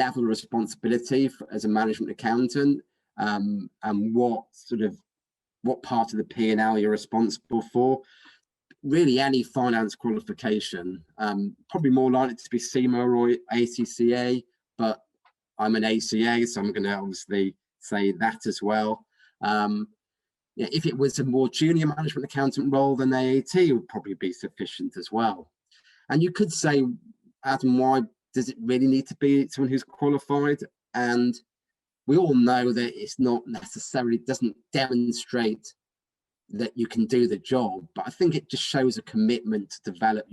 level of responsibility as a management accountant, and what part of the P&L you're responsible for. Really, any finance qualification, probably more likely to be CIMA or ACCA, but I'm an ACA, so I'm going to obviously say that as well. If it was a more junior management accountant role, then AAT would probably be sufficient as well. And you could say, Adam, why does it really need to be someone who's qualified? And we all know that it's not necessarily, doesn't demonstrate that you can do the job, but I think it just shows a commitment to develop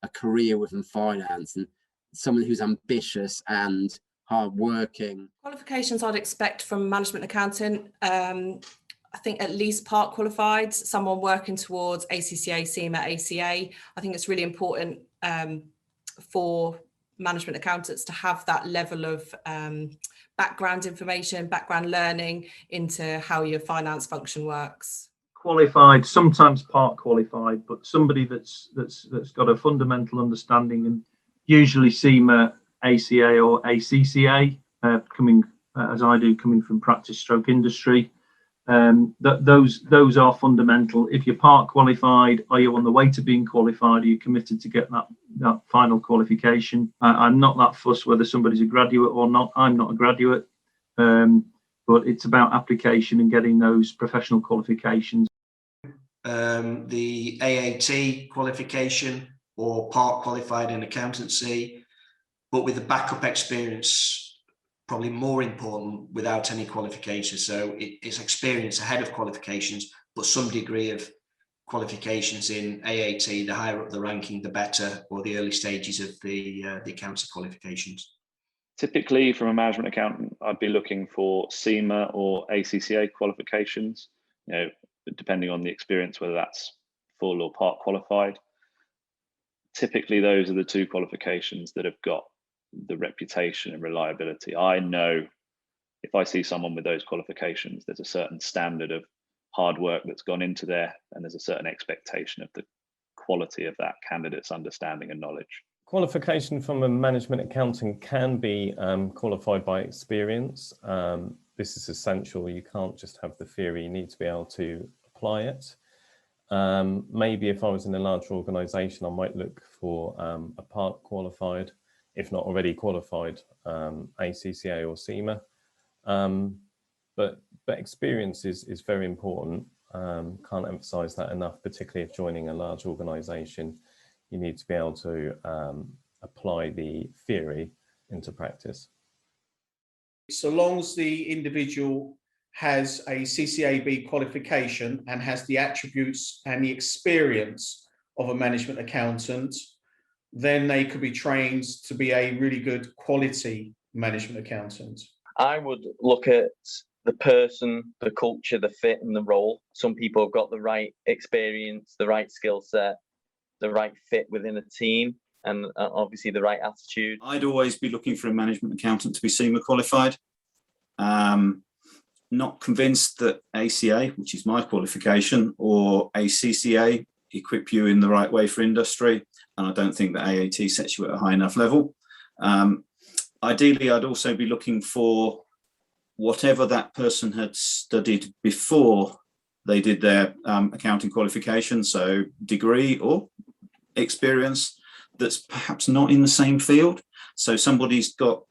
a career within finance, and someone who's ambitious and hardworking. Qualifications I'd expect from a management accountant, I think at least part qualified, someone working towards ACCA, CIMA, ACA. I think it's really important for management accountants to have that level of background information, background learning into how your finance function works. Qualified, sometimes part qualified, but somebody that's got a fundamental understanding, and usually CIMA, ACA or ACCA, coming as I do, coming from practice stroke industry. Those are fundamental. If you're part qualified, are you on the way to being qualified? Are you committed to get that final qualification? I'm not that fussed whether somebody's a graduate or not. I'm not a graduate, but it's about application and getting those professional qualifications. The AAT qualification or part qualified in accountancy, but with the backup experience, probably more important without any qualification. So it's experience ahead of qualifications, but some degree of qualifications in AAT. The higher up the ranking, the better, or the early stages of the accountancy qualifications. Typically, from a management accountant, I'd be looking for CIMA or ACCA qualifications, depending on the experience, whether that's full or part qualified. Typically, those are the two qualifications that have got the reputation and reliability. I know if I see someone with those qualifications, there's a certain standard of hard work that's gone into there, and there's a certain expectation of the quality of that candidate's understanding and knowledge. Qualification from a management accountant can be qualified by experience. This is essential. You can't just have the theory, you need to be able to apply it. Maybe if I was in a larger organisation, I might look for a part qualified, if not already qualified, ACCA or CIMA. But experience is very important. Can't emphasise that enough, particularly if joining a large organisation. You need to be able to apply the theory into practice. So long as the individual has a CCAB qualification and has the attributes and the experience of a management accountant, then they could be trained to be a really good quality management accountant. I would look at the person, the culture, the fit and the role. Some people have got the right experience, the right skill set, the right fit within a team, and obviously the right attitude. I'd always be looking for a management accountant to be CIMA qualified. Not convinced that ACA, which is my qualification, or ACCA equip you in the right way for industry. And I don't think that AAT sets you at a high enough level. Ideally, I'd also be looking for whatever that person had studied before they did their accounting qualification, so degree or experience that's perhaps not in the same field. So somebody's got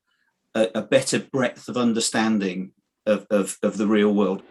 a better breadth of understanding of the real world.